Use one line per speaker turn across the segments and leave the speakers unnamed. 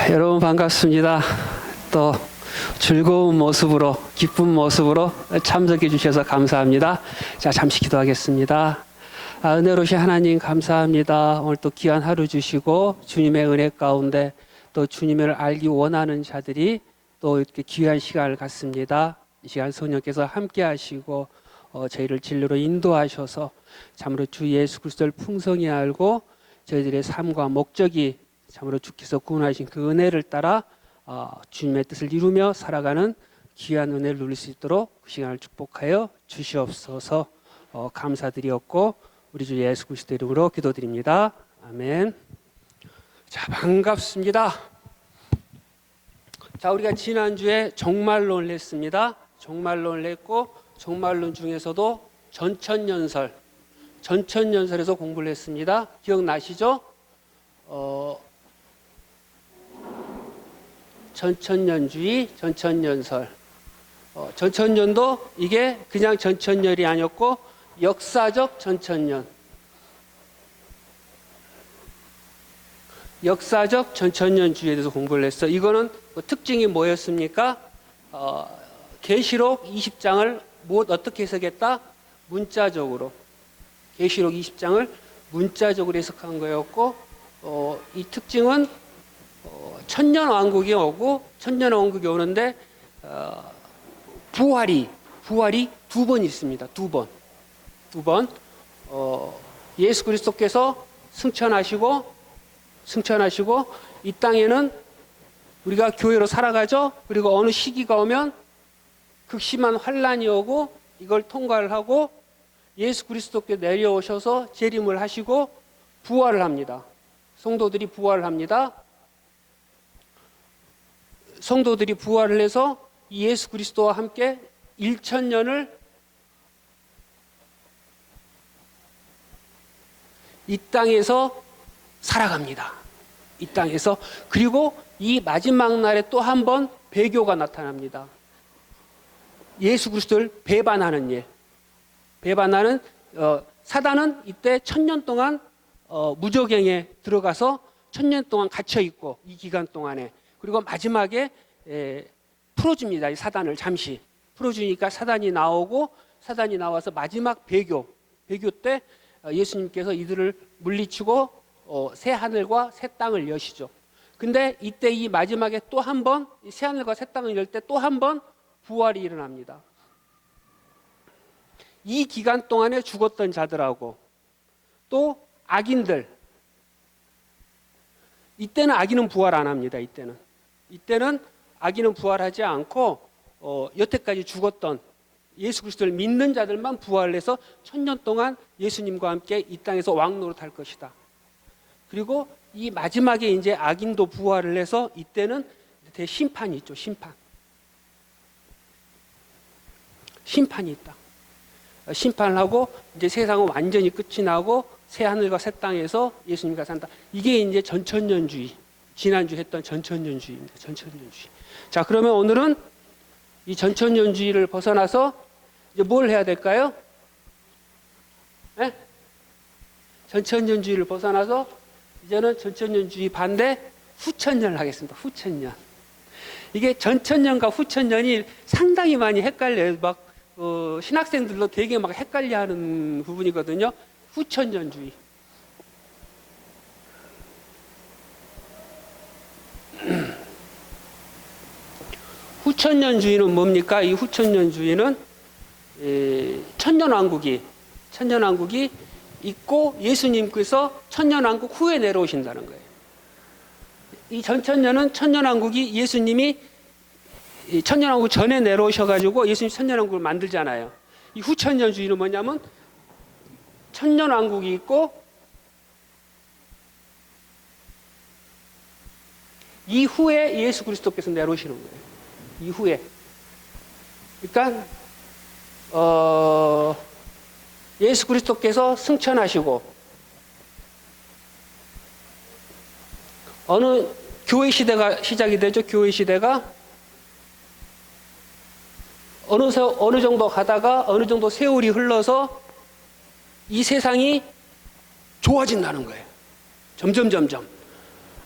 여러분 반갑습니다. 또 즐거운 모습으로, 기쁜 모습으로 참석해 주셔서 감사합니다. 자, 잠시 기도하겠습니다. 은혜로우신 하나님 감사합니다. 오늘 또 귀한 하루 주시고 주님의 은혜 가운데 또 주님을 알기 원하는 자들이 또 이렇게 귀한 시간을 갖습니다. 이 시간 성령께서 함께 하시고 저희를 진리로 인도하셔서 참으로 주 예수 그리스도를 풍성히 알고 저희들의 삶과 목적이 참으로 주께서 구원하신 그 은혜를 따라 주님의 뜻을 이루며 살아가는 귀한 은혜를 누릴 수 있도록 그 시간을 축복하여 주시옵소서. 감사드리었고 우리 주 예수 그리스도 이름으로 기도드립니다. 아멘. 자, 반갑습니다. 자, 우리가 지난주에 종말론을 했습니다. 종말론을 했고 종말론 중에서도 전천년설에서 공부를 했습니다. 기억나시죠? 전천년주의, 전천년설. 전천년도 이게 그냥 전천년이 아니었고 역사적 전천년. 역사적 전천년주의에 대해서 공부를 했어요. 이거는 특징이 뭐였습니까? 계시록 20장을 어떻게 해석했다? 문자적으로. 계시록 20장을 문자적으로 해석한 거였고, 이 특징은 천년왕국이 오고, 천년왕국이 오는데 부활이 두 번 있습니다. 두 번. 예수 그리스도께서 승천하시고 이 땅에는 우리가 교회로 살아가죠. 그리고 어느 시기가 오면 극심한 환란이 오고 이걸 통과를 하고 예수 그리스도께 내려오셔서 재림을 하시고 부활을 합니다. 성도들이 부활을 합니다. 성도들이 부활을 해서 예수 그리스도와 함께 1000년을 이 땅에서 살아갑니다. 이 땅에서. 그리고 이 마지막 날에 또 한 번 배교가 나타납니다. 예수 그리스도를 배반하는 일. 배반하는 사단은 이때 1000년 동안 무저갱에 들어가서 1000년 동안 갇혀 있고 이 기간 동안에 그리고 마지막에 풀어줍니다. 이 사단을 잠시 풀어주니까 사단이 나와서 마지막 배교 때 예수님께서 이들을 물리치고 새 하늘과 새 땅을 여시죠. 근데 이때 이 마지막에 또 한 번 새 하늘과 새 땅을 열 때 또 한 번 부활이 일어납니다. 이 기간 동안에 죽었던 자들하고 또 악인들, 이때는 악인은 부활 안 합니다. 이때는 악인은 부활하지 않고 여태까지 죽었던 예수 그리스도를 믿는 자들만 부활을 해서 1000년 동안 예수님과 함께 이 땅에서 왕노릇할 것이다. 그리고 이 마지막에 이제 악인도 부활을 해서 이때는 심판이 있죠. 심판이 있다. 심판을 하고 이제 세상은 완전히 끝이 나고 새 하늘과 새 땅에서 예수님과 산다. 이게 이제 전천년주의. 지난주 했던 전천년주의입니다. 전천년주의. 자, 그러면 오늘은 이 전천년주의를 벗어나서 이제 뭘 해야 될까요? 네? 전천년주의를 벗어나서 이제는 전천년주의 반대 후천년을 하겠습니다. 후천년. 이게 전천년과 후천년이 상당히 많이 헷갈려요. 막 신학생들도 되게 막 헷갈려하는 부분이거든요. 후천년주의. 후천년주의는 뭡니까? 이 후천년주의는 천년왕국이 있고 예수님께서 천년왕국 후에 내려오신다는 거예요. 이 전천년은 천년왕국이 예수님이 천년왕국 전에 내려오셔가지고 예수님 천년왕국을 만들잖아요. 이 후천년주의는 뭐냐면 천년왕국이 있고 이후에 예수 그리스도께서 내려오시는 거예요. 이후에. 그러니까 예수 그리스도께서 승천하시고 어느 교회 시대가 시작이 되죠. 교회 시대가 어느 정도 가다가 어느 정도 세월이 흘러서 이 세상이 좋아진다는 거예요. 점점.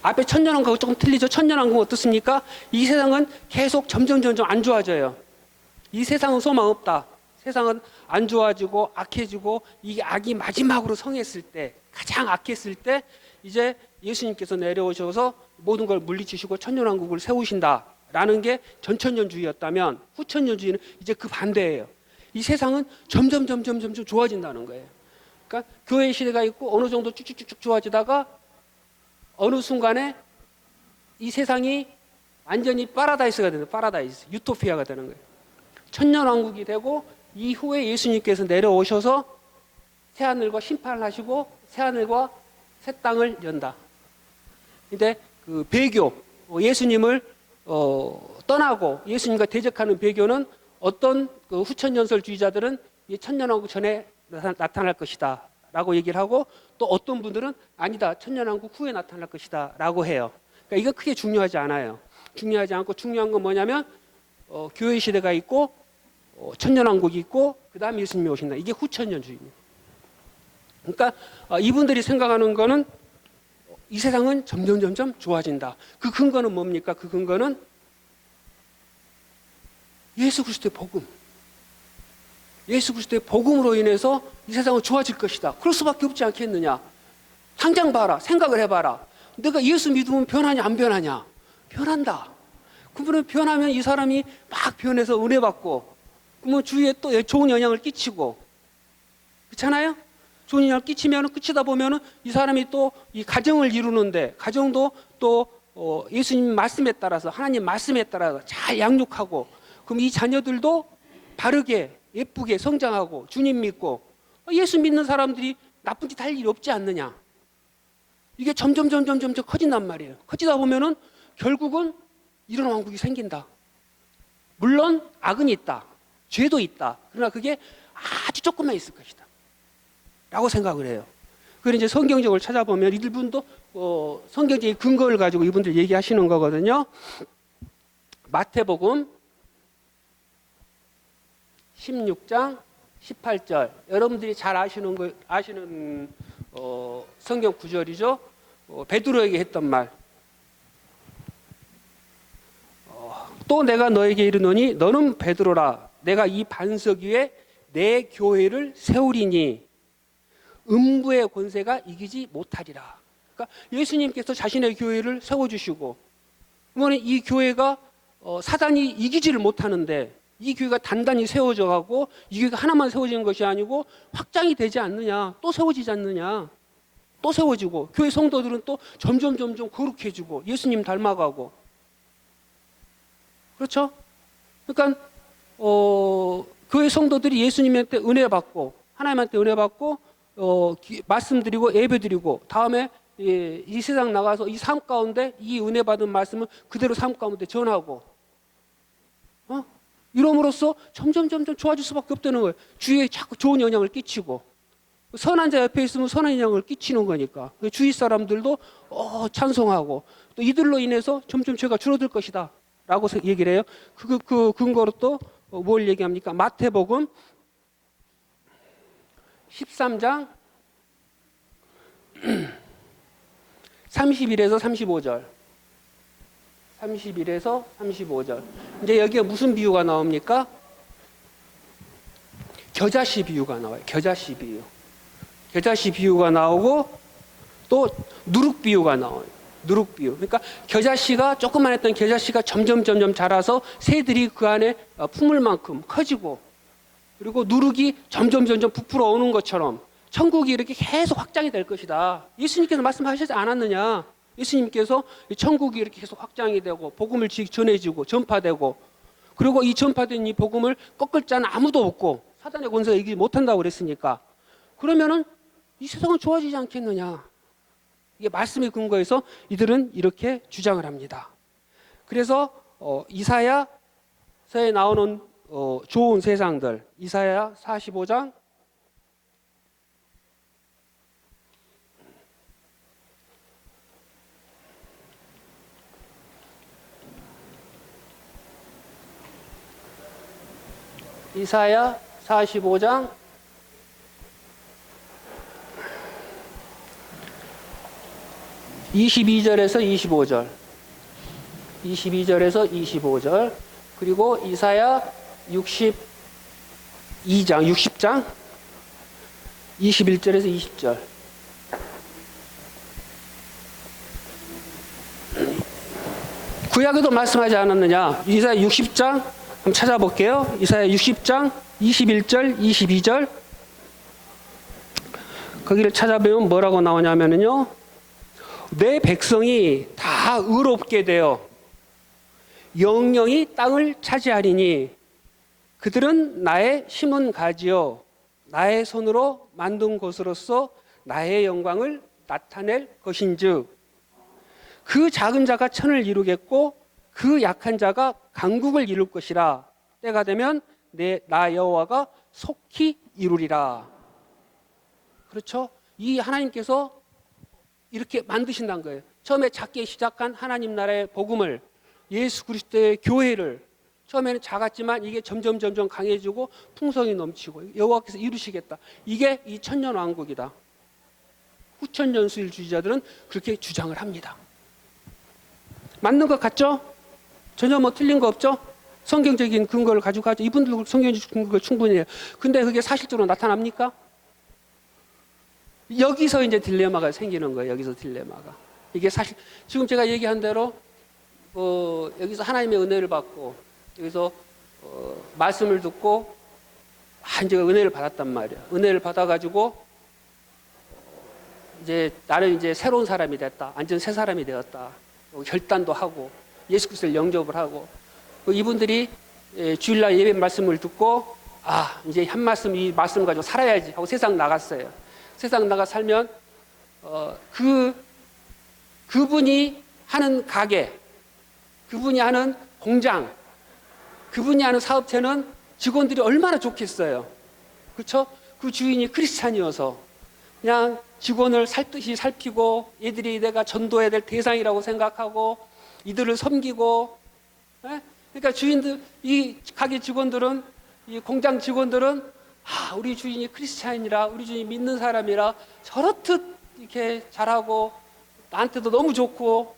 앞에 천년왕국하고 조금 틀리죠. 천년왕국은 어떻습니까? 이 세상은 계속 점점 안 좋아져요. 이 세상은 소망 없다. 세상은 안 좋아지고 악해지고 이게 악이 마지막으로 성했을 때, 가장 악했을 때 이제 예수님께서 내려오셔서 모든 걸 물리치시고 천년왕국을 세우신다라는 게 전천년주의였다면, 후천년주의는 이제 그 반대예요. 이 세상은 점점 좋아진다는 거예요. 그러니까 교회 시대가 있고 어느 정도 쭉쭉쭉 좋아지다가 어느 순간에 이 세상이 완전히 파라다이스가 되는, 파라다이스, 유토피아가 되는 거예요. 천년왕국이 되고 이후에 예수님께서 내려오셔서 새하늘과 심판을 하시고 새하늘과 새 땅을 연다. 근데 그 배교, 예수님을 떠나고 예수님과 대적하는 배교는 어떤 그 후천연설주의자들은 이 천년왕국 전에 나타날 것이다 라고 얘기를 하고, 또 어떤 분들은 아니다, 천년왕국 후에 나타날 것이다 라고 해요. 그러니까 이건 크게 중요하지 않아요. 중요하지 않고 중요한 건 뭐냐면 교회 시대가 있고 천년왕국이 있고 그 다음에 예수님이 오신다. 이게 후천년주의입니다. 그러니까 이분들이 생각하는 거는 이 세상은 점점 좋아진다. 그 근거는 뭡니까? 그 근거는 예수 그리스도의 복음. 예수 그리스도의 복음으로 인해서 이 세상은 좋아질 것이다. 그럴 수밖에 없지 않겠느냐. 당장 봐라. 생각을 해봐라. 내가 예수 믿으면 변하냐 안 변하냐? 변한다. 그러면 변하면 이 사람이 막 변해서 은혜 받고, 그러면 주위에 또 좋은 영향을 끼치고, 그렇잖아요? 좋은 영향을 끼치면 끝이다 보면은 이 사람이 또 이 가정을 이루는데, 가정도 또 예수님 말씀에 따라서, 하나님 말씀에 따라서 잘 양육하고, 그럼 이 자녀들도 바르게 예쁘게 성장하고 주님 믿고, 예수 믿는 사람들이 나쁜 짓 할 일이 없지 않느냐. 이게 점점 커진단 말이에요. 커지다 보면은 결국은 이런 왕국이 생긴다. 물론 악은 있다. 죄도 있다. 그러나 그게 아주 조금만 있을 것이다 라고 생각을 해요. 그래서 이제 성경적으로 찾아보면 이분도 성경적인 근거를 가지고 이분들 얘기하시는 거거든요. 마태복음 16장 18절, 여러분들이 잘 아시는 성경 구절이죠. 베드로에게 했던 말. 또 내가 너에게 이르노니 너는 베드로라. 내가 이 반석 위에 내 교회를 세우리니 음부의 권세가 이기지 못하리라. 그러니까 예수님께서 자신의 교회를 세워주시고, 그러면 이 교회가 사단이 이기지를 못하는데, 이 교회가 단단히 세워져 가고 이 교회가 하나만 세워지는 것이 아니고 확장이 되지 않느냐, 또 세워지지 않느냐, 또 세워지고, 교회 성도들은 또 점점 거룩해지고 예수님 닮아가고, 그렇죠? 그러니까 교회 성도들이 예수님한테 은혜 받고, 하나님한테 은혜 받고 말씀드리고 예배드리고, 다음에 이 세상 나가서 이 삶 가운데 이 은혜 받은 말씀을 그대로 삶 가운데 전하고, 이럼으로써 점점 좋아질 수밖에 없다는 거예요. 주위에 자꾸 좋은 영향을 끼치고, 선한 자 옆에 있으면 선한 영향을 끼치는 거니까 주위 사람들도 찬송하고, 또 이들로 인해서 점점 죄가 줄어들 것이다 라고 얘기를 해요. 그 근거로 또 뭘 얘기합니까? 마태복음 13장 31에서 35절. 31에서 35절. 이제 여기에 무슨 비유가 나옵니까? 겨자씨 비유가 나와요. 겨자씨 비유. 겨자씨 비유가 나오고, 또 누룩 비유가 나와요. 누룩 비유. 그러니까 겨자씨가, 조그만 했던 겨자씨가 점점 자라서 새들이 그 안에 품을 만큼 커지고, 그리고 누룩이 점점 부풀어 오는 것처럼 천국이 이렇게 계속 확장이 될 것이다. 예수님께서 말씀하시지 않았느냐? 예수님께서 천국이 이렇게 계속 확장이 되고 복음을 전해지고 전파되고, 그리고 이 전파된 이 복음을 꺾을 자는 아무도 없고 사단의 권세가 이기지 못한다고 그랬으니까, 그러면은 이 세상은 좋아지지 않겠느냐. 이게 말씀의 근거에서 이들은 이렇게 주장을 합니다. 그래서 이사야서에 나오는 좋은 세상들, 이사야 45장 22절에서 25절. 22절에서 25절. 그리고 이사야 60장 21절에서 20절. 구약에도 말씀하지 않았느냐? 이사야 60장 한번 찾아볼게요. 이사야 60장 21절, 22절. 거기를 찾아보면 뭐라고 나오냐면요. 내 백성이 다 의롭게 되어 영영이 땅을 차지하리니 그들은 나의 심은 가지요 나의 손으로 만든 곳으로서 나의 영광을 나타낼 것인즉 그 작은 자가 천을 이루겠고 그 약한 자가 강국을 이룰 것이라. 때가 되면 나 여호와가 속히 이루리라. 그렇죠? 이 하나님께서 이렇게 만드신다는 거예요. 처음에 작게 시작한 하나님 나라의 복음을, 예수 그리스도의 교회를, 처음에는 작았지만 이게 점점 강해지고 풍성이 넘치고 여호와께서 이루시겠다. 이게 이 천년왕국이다. 후천년수일주의자들은 그렇게 주장을 합니다. 맞는 것 같죠? 전혀 뭐 틀린 거 없죠? 성경적인 근거를 가지고 가죠. 이분들도 성경적인 근거 충분히 해요. 근데 그게 사실적으로 나타납니까? 여기서 이제 딜레마가 생기는 거예요. 여기서 딜레마가. 이게 사실 지금 제가 얘기한 대로 여기서 하나님의 은혜를 받고 여기서 말씀을 듣고 이제 은혜를 받았단 말이야. 은혜를 받아가지고 이제 나는 이제 새로운 사람이 됐다. 완전 새 사람이 되었다. 결단도 하고 예수 그리스도를 영접을 하고 이분들이 주일날 예배 말씀을 듣고 이제 한 말씀 이 말씀 가지고 살아야지 하고 세상 나갔어요. 세상 나가 살면 그분이 하는 가게, 그분이 하는 공장, 그분이 하는 사업체는 직원들이 얼마나 좋겠어요. 그렇죠? 그 주인이 크리스찬이어서 그냥 직원을 살듯이 살피고 얘들이 내가 전도해야 될 대상이라고 생각하고 이들을 섬기고, 그러니까 주인들, 이 가게 직원들은, 이 공장 직원들은 우리 주인이 크리스찬이라, 우리 주인이 믿는 사람이라 저렇듯 이렇게 잘하고 나한테도 너무 좋고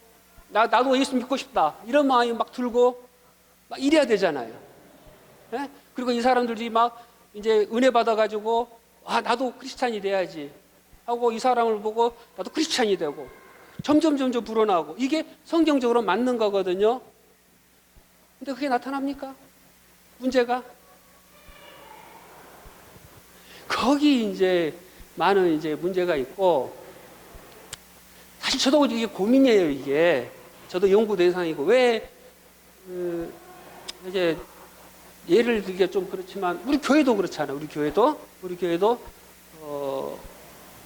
나도 예수 믿고 싶다 이런 마음이 막 들고 막 이래야 되잖아요. 그리고 이 사람들이 막 이제 은혜 받아가지고 나도 크리스찬이 돼야지 하고 이 사람을 보고 나도 크리스찬이 되고 점점 불어나고 이게 성경적으로 맞는 거거든요. 근데 그게 나타납니까? 문제가 거기 이제 많은 이제 문제가 있고, 사실 저도 이게 고민이에요. 이게 저도 연구 대상이고 왜 이제 예를 들기가 좀 그렇지만 우리 교회도 그렇잖아요. 우리 교회도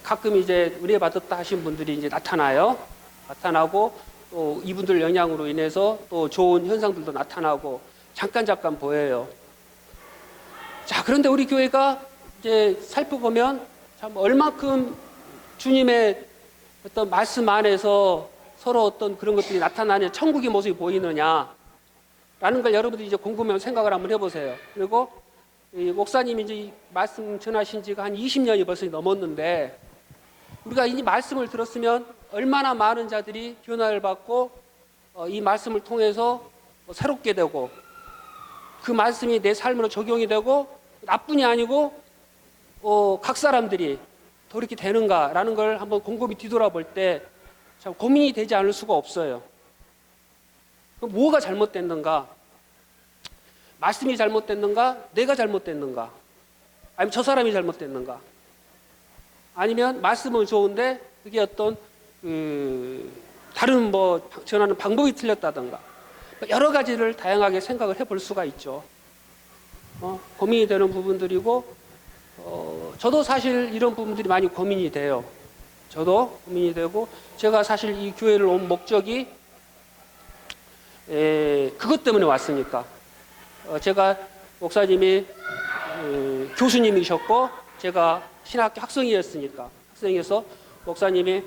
가끔 이제 은혜 받았다 하신 분들이 이제 나타나고 또 이분들 영향으로 인해서 또 좋은 현상들도 나타나고 잠깐 보여요. 자, 그런데 우리 교회가 이제 살펴보면 참 얼마큼 주님의 어떤 말씀 안에서 서로 어떤 그런 것들이 나타나냐, 천국의 모습이 보이느냐라는 걸 여러분들이 이제 궁금하면 생각을 한번 해보세요. 그리고 이 목사님이 이제 이 말씀 전하신 지가 한 20년이 벌써 넘었는데 우리가 이 말씀을 들었으면 얼마나 많은 자들이 변화를 받고 이 말씀을 통해서 새롭게 되고 그 말씀이 내 삶으로 적용이 되고 나뿐이 아니고 각 사람들이 더 이렇게 되는가라는 걸 한번 곰곰이 뒤돌아볼 때 참 고민이 되지 않을 수가 없어요. 그럼 뭐가 잘못됐는가? 말씀이 잘못됐는가? 내가 잘못됐는가? 아니면 저 사람이 잘못됐는가? 아니면 말씀은 좋은데 그게 어떤 다른 뭐 전하는 방법이 틀렸다든가 여러 가지를 다양하게 생각을 해볼 수가 있죠. 고민이 되는 부분들이고 저도 사실 이런 부분들이 많이 고민이 돼요. 저도 고민이 되고 제가 사실 이 교회를 온 목적이 그것 때문에 왔으니까 제가 목사님이 교수님이셨고 제가 신학교 학생이었으니까 학생에서 목사님이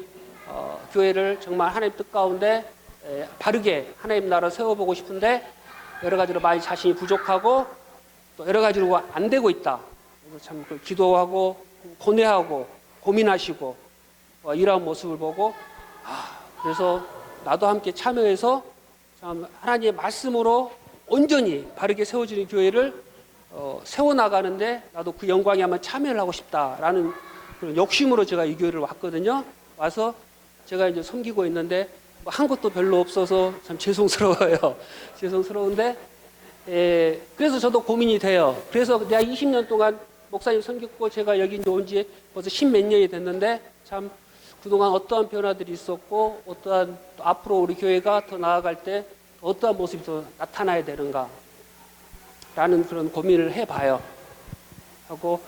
교회를 정말 하나님 뜻 가운데 바르게 하나님 나라를 세워보고 싶은데 여러 가지로 많이 자신이 부족하고 또 여러 가지로 안 되고 있다. 참 기도하고 고뇌하고 고민하시고 이러한 모습을 보고 그래서 나도 함께 참여해서 참 하나님의 말씀으로 온전히 바르게 세워지는 교회를 세워나가는데 나도 그 영광에 한번 참여를 하고 싶다라는 그런 욕심으로 제가 이 교회를 왔거든요. 와서 제가 이제 섬기고 있는데 뭐 한 것도 별로 없어서 참 죄송스러워요. 죄송스러운데 그래서 저도 고민이 돼요. 그래서 내가 20년 동안 목사님 섬겼고 제가 여기 온 지 벌써 10몇 년이 됐는데 참 그동안 어떠한 변화들이 있었고 어떠한 또 앞으로 우리 교회가 더 나아갈 때 어떠한 모습이 더 나타나야 되는가 라는 그런 고민을 해봐요. 하고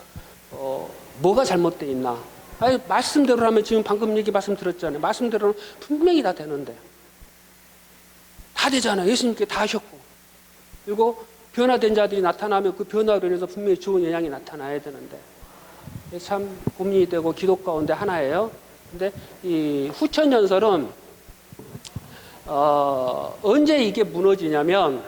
뭐가 잘못되어 있나. 아니, 말씀대로라면 지금 방금 얘기 말씀 들었잖아요. 말씀대로는 분명히 다 되는데 다 되잖아요. 예수님께 다 하셨고 그리고 변화된 자들이 나타나면 그 변화로 인해서 분명히 좋은 영향이 나타나야 되는데 참 고민이 되고 기도 가운데 하나예요. 근데 이 후천연설은 언제 이게 무너지냐면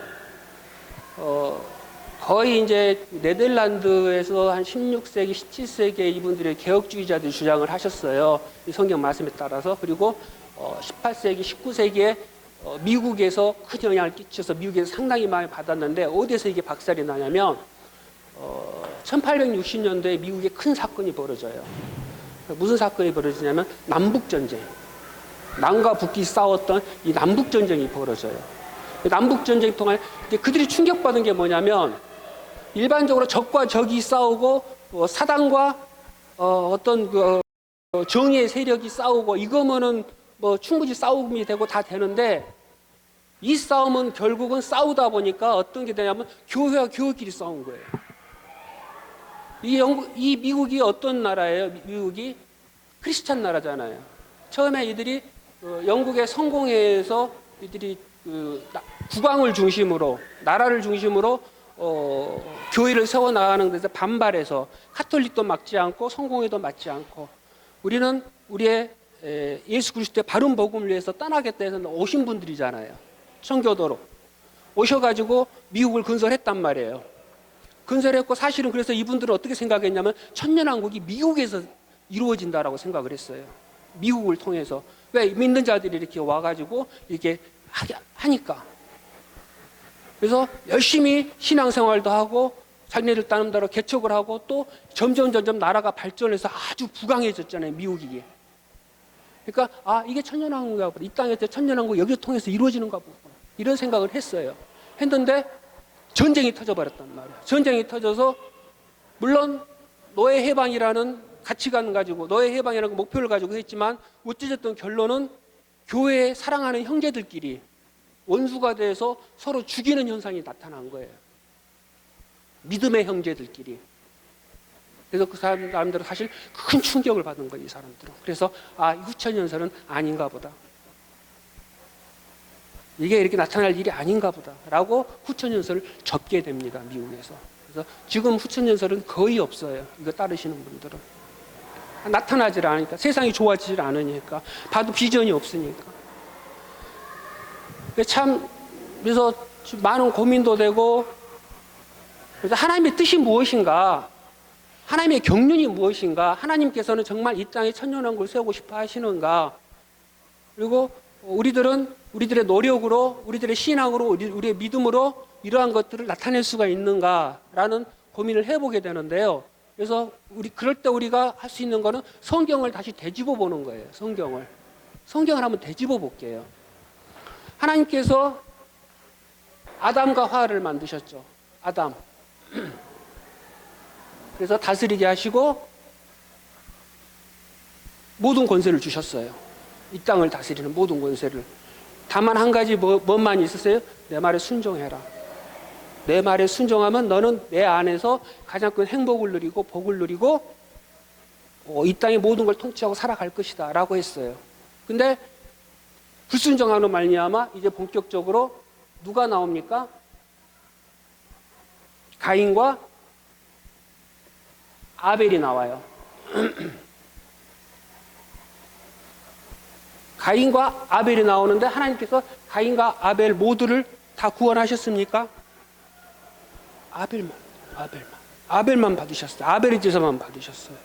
거의 이제 네덜란드에서 한 16세기, 17세기에 이분들이 개혁주의자들이 주장을 하셨어요. 이 성경 말씀에 따라서. 그리고 18세기, 19세기에 미국에서 큰 영향을 끼쳐서 미국에서 상당히 많이 받았는데 어디에서 이게 박살이 나냐면 1860년도에 미국에 큰 사건이 벌어져요. 무슨 사건이 벌어지냐면 남북전쟁. 남과 북이 싸웠던 이 남북전쟁이 벌어져요. 남북전쟁 동안 그들이 충격받은 게 뭐냐면 일반적으로 적과 적이 싸우고 사당과 어떤 그 정의의 세력이 싸우고 이거면은 뭐 충분히 싸움이 되고 다 되는데 이 싸움은 결국은 싸우다 보니까 어떤 게 되냐면 교회와 교회끼리 싸운 거예요. 이 미국이 어떤 나라예요? 미국이 크리스찬 나라잖아요. 처음에 이들이 영국의 성공회에서 이들이 국왕을 중심으로 나라를 중심으로 교회를 세워나가는 데서 반발해서 카톨릭도 막지 않고 성공회도 막지 않고 우리는 우리의 예수 그리스도의 바른 복음을 위해서 떠나겠다 해서 오신 분들이잖아요. 청교도로 오셔가지고 미국을 건설했단 말이에요. 건설했고 사실은 그래서 이분들은 어떻게 생각했냐면 천년왕국이 미국에서 이루어진다라고 생각을 했어요. 미국을 통해서. 왜? 믿는 자들이 이렇게 와가지고 이렇게 하니까. 그래서 열심히 신앙생활도 하고 자기네들 따름대로 개척을 하고 또 점점 나라가 발전해서 아주 부강해졌잖아요. 미국이. 그러니까 이게 천년왕국인가 보다. 이 땅에서 천년왕국 여기를 통해서 이루어지는가 보다. 이런 생각을 했어요. 했는데 전쟁이 터져버렸단 말이에요. 전쟁이 터져서 물론 노예 해방이라는 가치관 가지고 노예 해방이라는 목표를 가지고 했지만 어찌됐든 결론은 교회에 사랑하는 형제들끼리 원수가 돼서 서로 죽이는 현상이 나타난 거예요. 믿음의 형제들끼리. 그래서 그 사람들은 사실 큰 충격을 받은 거예요. 이 사람들은. 그래서 이 후천연설은 아닌가 보다. 이게 이렇게 나타날 일이 아닌가 보다 라고 후천연설을 접게 됩니다. 미국에서. 그래서 지금 후천연설은 거의 없어요. 이거 따르시는 분들은. 나타나질 않으니까. 세상이 좋아지질 않으니까. 봐도 비전이 없으니까. 그래서 많은 고민도 되고 그래서 하나님의 뜻이 무엇인가, 하나님의 경륜이 무엇인가, 하나님께서는 정말 이 땅에 천년왕국을 세우고 싶어 하시는가, 그리고 우리들의 노력으로, 우리들의 신앙으로, 우리의 믿음으로 이러한 것들을 나타낼 수가 있는가라는 고민을 해보게 되는데요. 그래서 그럴 때 우리가 할 수 있는 거는 성경을 다시 되짚어 보는 거예요. 성경을 한번 되짚어 볼게요. 하나님께서 아담과 하와를 만드셨죠. 아담. 그래서 다스리게 하시고 모든 권세를 주셨어요. 이 땅을 다스리는 모든 권세를. 다만 한 가지 뭐만 있었어요? 내 말에 순종해라. 내 말에 순종하면 너는 내 안에서 가장 큰 행복을 누리고 복을 누리고 이 땅의 모든 걸 통치하고 살아갈 것이다 라고 했어요. 근데 불순종하는 말미암아 이제 본격적으로 누가 나옵니까? 가인과 아벨이 나와요. 가인과 아벨이 나오는데 하나님께서 가인과 아벨 모두를 다 구원하셨습니까? 아벨만 받으셨어요. 아벨의 제사만 받으셨어요.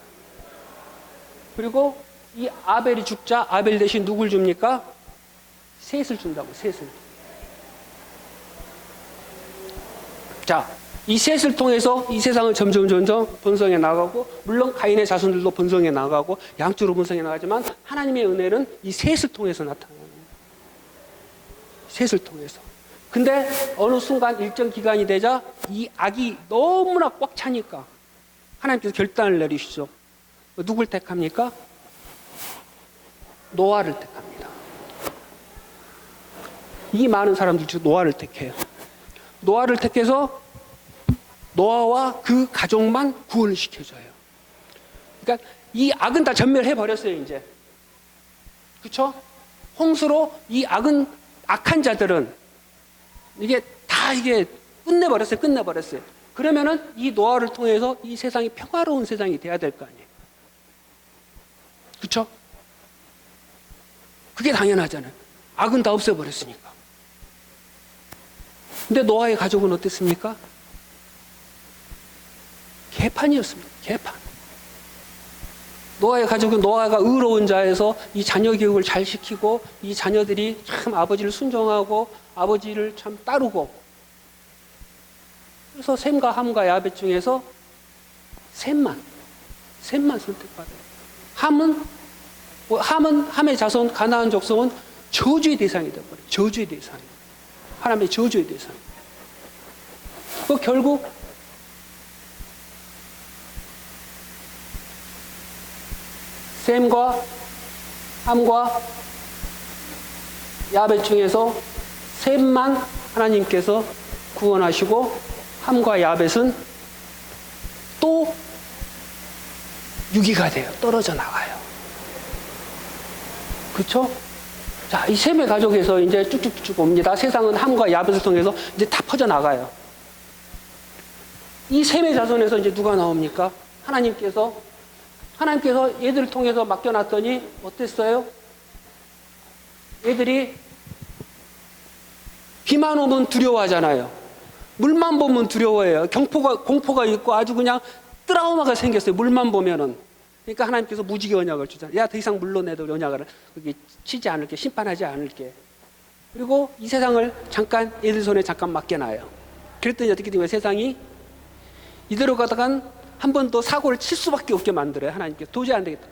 그리고 이 아벨이 죽자 아벨 대신 누굴 줍니까? 셋을 준다고, 셋을. 자, 이 셋을 통해서 이 세상을 점점 번성해 나가고, 물론 가인의 자손들도 번성해 나가고 양쪽으로 번성해 나가지만 하나님의 은혜는 이 셋을 통해서 나타나요. 셋을 통해서. 근데 어느 순간 일정 기간이 되자 이 악이 너무나 꽉 차니까 하나님께서 결단을 내리시죠. 누굴 택합니까? 노아를 택합니다. 이 많은 사람들 중 노아를 택해요. 노아를 택해서 노아와 그 가족만 구원을 시켜줘요. 그러니까 이 악은 다 전멸해 버렸어요, 이제. 그렇죠? 홍수로 이 악한 자들은 이게 다 끝내버렸어요. 그러면은 이 노아를 통해서 이 세상이 평화로운 세상이 돼야 될 거 아니에요. 그렇죠? 그게 당연하잖아요. 악은 다 없애버렸으니까. 근데 노아의 가족은 어땠습니까? 개판이었습니다. 개판. 노아의 가족은 노아가 의로운 자에서 이 자녀 교육을 잘 시키고 이 자녀들이 참 아버지를 순종하고 아버지를 참 따르고, 그래서 셈과 함과 야벳 중에서 셈만 선택받아요. 함의 자손 가나안 족속은 저주의 대상이 되어버려요. 저주의 대상. 하나님의 저주의 대상. 그 결국 셈과 함과 야벳 중에서 셈만 하나님께서 구원하시고 함과 야벳은 또 유기가 돼요. 떨어져 나가요. 그렇죠? 자, 이 셈의 가족에서 이제 쭉쭉쭉 옵니다. 세상은 함과 야벳을 통해서 이제 다 퍼져 나가요. 이 셈의 자손에서 이제 누가 나옵니까? 하나님께서 얘들을 통해서 맡겨놨더니 어땠어요? 얘들이 비만 오면 두려워하잖아요. 물만 보면 두려워해요. 공포가 있고 아주 그냥 트라우마가 생겼어요. 물만 보면은. 그러니까 하나님께서 무지개 언약을 주잖아요. 야, 더 이상 물러내도 언약을 치지 않을게, 심판하지 않을게. 그리고 이 세상을 잠깐 얘들 손에 잠깐 맡겨놔요. 그랬더니 어떻게 되면 세상이 이대로 가다간 한 번 더 사고를 칠 수밖에 없게 만들어요. 하나님께서 도저히 안 되겠다.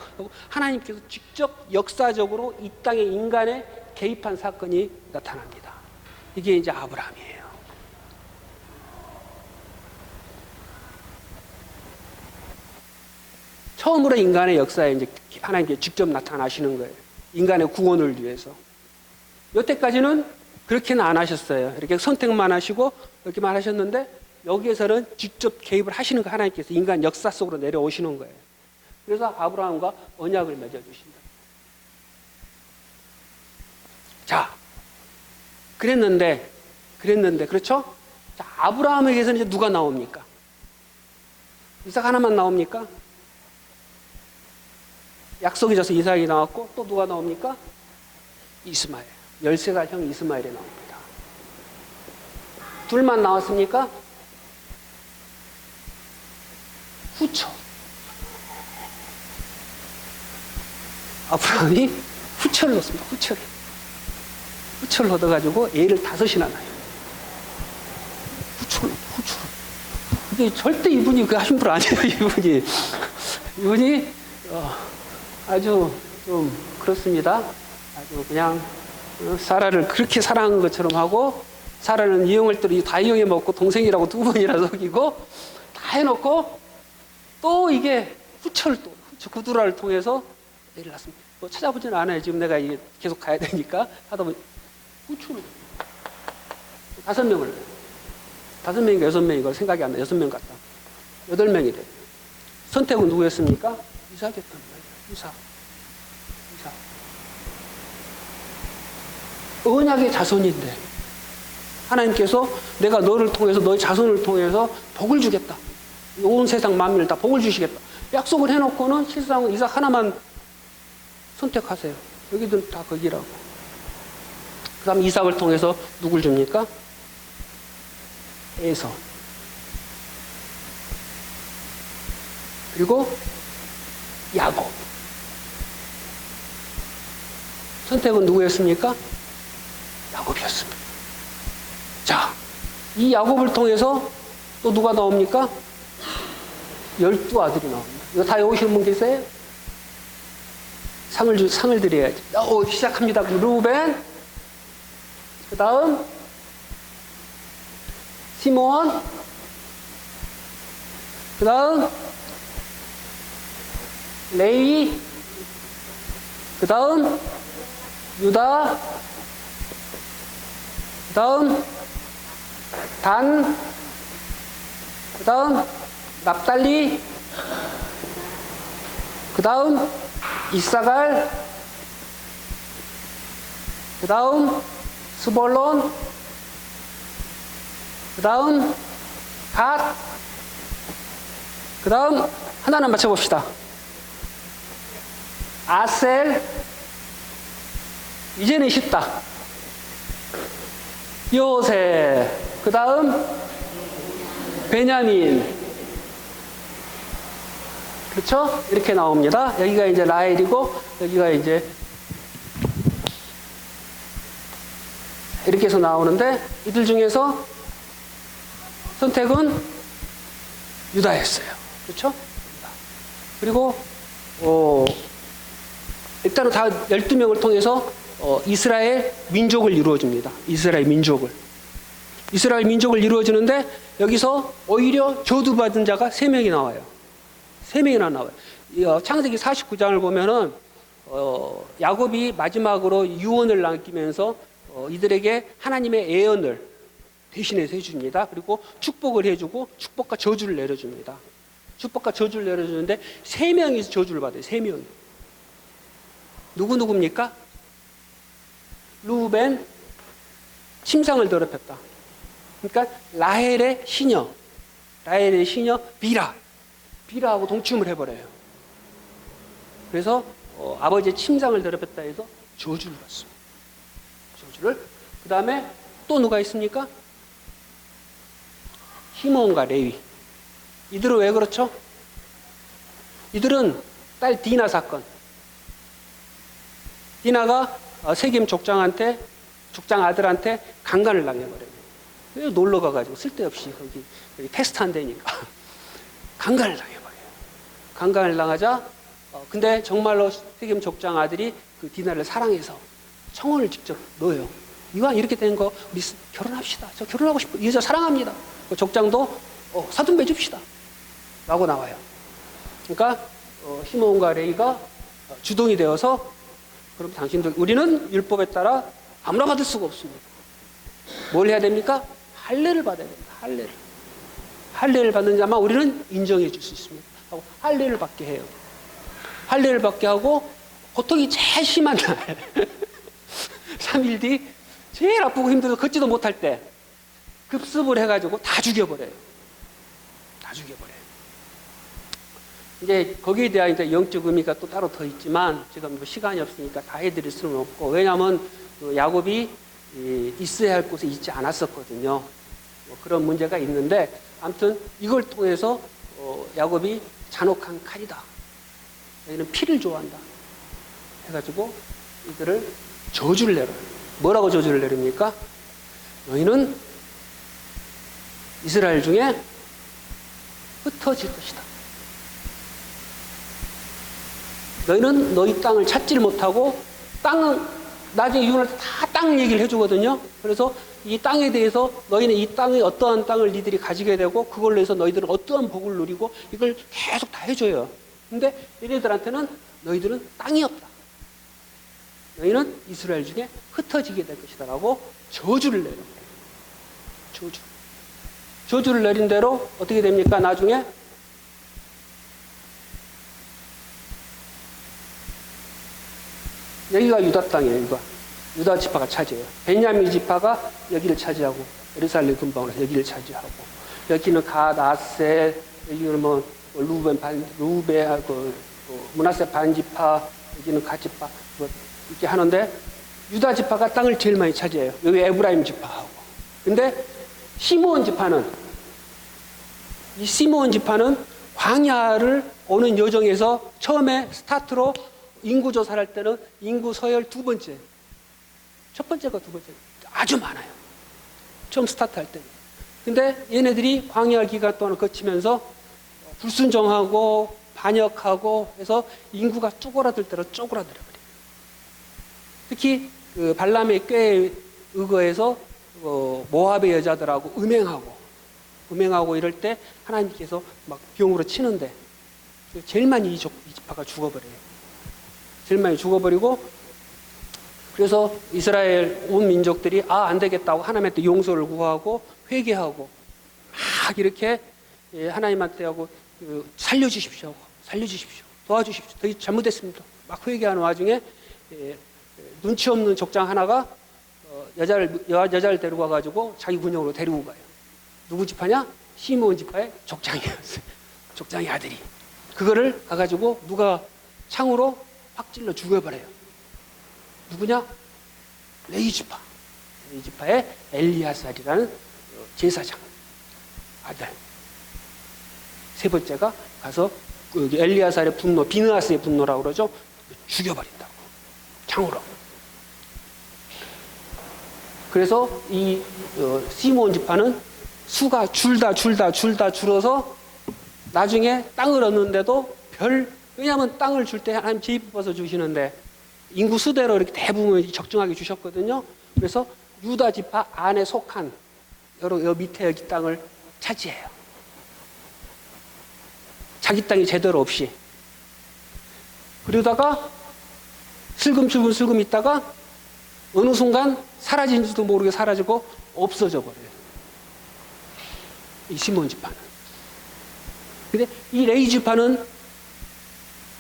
하나님께서 직접 역사적으로 이 땅의 인간에 개입한 사건이 나타납니다. 이게 이제 아브라함이에요. 처음으로 인간의 역사에 이제 하나님께서 직접 나타나시는 거예요. 인간의 구원을 위해서. 여태까지는 그렇게는 안 하셨어요. 이렇게 선택만 하시고 이렇게만 하셨는데 여기에서는 직접 개입을 하시는 거, 하나님께서 인간 역사 속으로 내려오시는 거예요. 그래서 아브라함과 언약을 맺어주신다. 자, 그랬는데 그렇죠? 자, 아브라함에게서는 이제 누가 나옵니까? 이삭 하나만 나옵니까? 약속이 져서 이삭이 나왔고 또 누가 나옵니까? 이스마엘. 13살 형 이스마엘이 나옵니다. 둘만 나왔습니까? 후처. 아브라함이 후처를 넣습니다. 후처를 얻어가지고 애를 5이나 낳아요. 후처를. 이게 절대 이분이 그 하신 분 아니에요. 이분이 아주 좀 그렇습니다. 아주 그냥 사라를 그렇게 사랑한 것처럼 하고, 사라는 이용할 때도 다 이용해 먹고 동생이라고 2번이나 속이고 다 해놓고 또 이게 구두라를 통해서 애를 낳습니다. 뭐 찾아보지는 않아요. 지금 내가 이게 계속 가야 되니까 하다 보니 후추를 5명을 5명인가 6명인가 생각이 안 나. 6명 같다. 8명이 돼. 선택은 누구였습니까? 이삭이었단 말이에요. 이삭. 언약의 자손인데 하나님께서 내가 너를 통해서 너의 자손을 통해서 복을 주겠다. 온 세상 만민을 다 복을 주시겠다. 약속을 해놓고는 실상 이삭 하나만 선택하세요. 여기든 다 거기라고. 그 다음 이삭을 통해서 누굴 줍니까? 에서. 그리고 야곱. 선택은 누구였습니까? 야곱이었습니다. 자, 이 야곱을 통해서 또 누가 나옵니까? 12아들이 나옵니다. 이거 다 외우시는 분 계세요? 상을 드려야지. 시작합니다. 루벤, 그 다음 시몬, 그 다음 레위, 그 다음 유다, 그 다음 단, 그 다음 납달리, 그 다음 이사갈, 그 다음 스볼론, 그 다음 갓, 그 다음 하나는 맞춰봅시다. 아셀. 이제는 쉽다. 요셉. 그 다음 베냐민. 그렇죠? 이렇게 나옵니다. 여기가 이제 라헬이고 여기가 이제 이렇게 해서 나오는데 이들 중에서 선택은 유다였어요. 그렇죠? 그리고 일단은 다 12명을 통해서 이스라엘 민족을 이루어줍니다. 이스라엘 민족을 이루어주는데 여기서 오히려 저주받은 자가 3명이 나와요. 3명이나 나와요. 창세기 49장을 보면은 야곱이 마지막으로 유언을 남기면서 이들에게 하나님의 예언을 대신해서 해줍니다. 그리고 축복을 해주고 축복과 저주를 내려줍니다. 축복과 저주를 내려주는데 3명이 저주를 받아요. 3명이. 누구입니까? 루벤, 침상을 더럽혔다. 그러니까 라헬의 시녀 비라하고 동침을 해버려요. 그래서 아버지의 침상을 더럽혔다 해서 저주를 받습니다. 저주를. 그 다음에 또 누가 있습니까? 시몬과 레위. 이들은 왜 그렇죠? 이들은 딸 디나 사건. 디나가 세겜 족장 아들한테 강간을 당해버려요. 놀러 가가지고 쓸데없이 거기 테스트 한다니까 강간을 당해버려요. 강간을 당하자 근데 정말로 세겜 족장 아들이 그 디나를 사랑해서 청혼을 직접 넣어요. 이왕 이렇게 된 거 우리 결혼합시다. 저 결혼하고 싶어. 이 여자 사랑합니다. 그 족장도 사돈 맺읍시다 라고 나와요. 그러니까 시몬과 레위가 주동이 되어서 그럼 당신들 우리는 율법에 따라 아무나 받을 수가 없습니다. 뭘 해야 됩니까? 할례를 받아야 됩니다. 할례를 받는 자만 우리는 인정해 줄 수 있습니다. 하고 할례를 받게 해요. 할례를 받게 하고 고통이 제일 심한 날 3일 뒤 제일 아프고 힘들어서 걷지도 못할 때 급습을 해가지고 다 죽여버려요. 이제 거기에 대한 이제 영적 의미가 또 따로 더 있지만 지금 뭐 시간이 없으니까 다 해드릴 수는 없고 왜냐하면 야곱이 있어야 할 곳에 있지 않았었거든요. 뭐 그런 문제가 있는데 아무튼 이걸 통해서 야곱이 잔혹한 칼이다. 여기는 피를 좋아한다. 해가지고 이들을 저주를 내려요. 뭐라고 저주를 내립니까? 너희는 이스라엘 중에 흩어질 것이다. 너희는 너희 땅을 찾지를 못하고 땅은 나중에 이혼할 때 다 땅 얘기를 해주거든요. 그래서 이 땅에 대해서 너희는 이 땅에 어떠한 땅을 니들이 가지게 되고 그걸로 해서 너희들은 어떠한 복을 누리고 이걸 계속 다 해줘요. 근데 얘네들한테는 너희들은 땅이 없다. 너희는 이스라엘 중에 흩어지게 될 것이다 라고 저주를 내려요. 저주를 내린 대로 어떻게 됩니까? 나중에 여기가 유다 땅이에요. 유다 지파가 차지해요. 베냐민 지파가 여기를 차지하고 예루살렘 근방으로 여기를 차지하고 여기는 갓, 아셀, 여기는 뭐 루벤하고 므낫세 반지파, 여기는 갓 지파 뭐 이렇게 하는데 유다 지파가 땅을 제일 많이 차지해요. 여기 에브라임 지파하고. 근데 시므온 지파는 광야를 오는 여정에서 처음에 스타트로 인구 조사를 할 때는 인구 서열 2번째. 첫 번째가 2번째. 아주 많아요. 처음 스타트할 때. 근데 얘네들이 광야 기간 동안을 거치면서 불순종하고 반역하고 해서 인구가 쪼그라들 대로 쪼그라들어 버려요. 특히 그 발람의 꾀에 의거해서 모압의 여자들하고 음행하고 이럴 때 하나님께서 막 병으로 치는데 제일 많이 이 지파가 죽어버려요. 제일 많이 죽어버리고 그래서 이스라엘 온 민족들이 안 되겠다고 하나님한테 용서를 구하고 회개하고 막 이렇게 하나님한테 하고 살려주십시오. 도와주십시오. 저희 잘못했습니다. 막 회개하는 와중에 눈치 없는 족장 하나가 여자를 데리고 와가지고 자기 군영으로 데리고 가요. 누구 지파냐? 시므온 지파의 족장이었어요. 족장의 아들이. 그거를 가가지고 누가 창으로 확 찔러 죽여버려요. 누구냐? 레위 지파의 엘리아살이라는 제사장 아들. 세 번째가 가서 엘리아살의 분노, 비느하스의 분노라고 그러죠. 죽여버린다고. 창으로. 그래서 이 시므온 지파는 수가 줄어서 나중에 땅을 얻는데도 왜냐하면 땅을 줄 때 하나님 제입해서 주시는데 인구 수대로 이렇게 대부분 적정하게 주셨거든요. 그래서 유다 지파 안에 속한 여러 밑에 여기 땅을 차지해요. 자기 땅이 제대로 없이. 그러다가 슬금 있다가 어느 순간 사라진지도 모르게 사라지고 없어져 버려요. 이 시므온 지파는. 근데 이 레위 지파는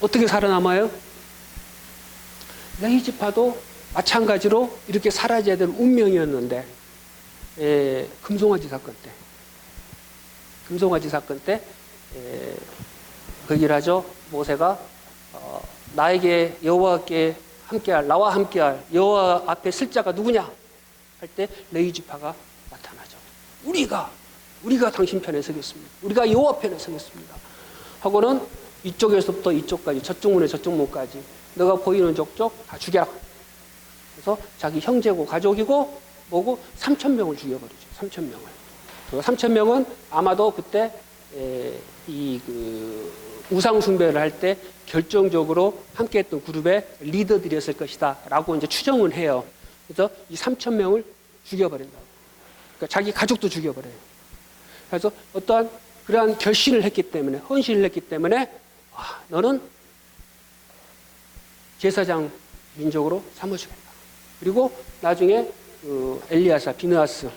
어떻게 살아남아요? 레위 지파도 마찬가지로 이렇게 사라져야 될 운명이었는데 금송아지 사건 때 그 얘기를 하죠. 모세가 나에게 여호와께 나와 함께할 여호와 앞에 쓸 자가 누구냐 할 때 레위 지파가 나타나죠. 우리가 당신 편에 서겠습니다. 우리가 여호와 편에 서겠습니다. 하고는 이쪽에서부터 이쪽까지 저쪽 문에 저쪽 문까지 너가 보이는 족족 다 죽여라. 그래서 자기 형제고 가족이고 뭐고 3,000명을 죽여버리죠. 3,000명을. 그 3,000명은 아마도 그때 우상 숭배를 할 때 결정적으로 함께했던 그룹의 리더들이었을 것이다라고 이제 추정을 해요. 그래서 이 3,000명을 죽여버린다고. 그러니까 자기 가족도 죽여버려요. 그래서 어떠한 그러한 헌신을 했기 때문에 너는 제사장 민족으로 삼아주겠다. 그리고 나중에 엘리야사, 비느하스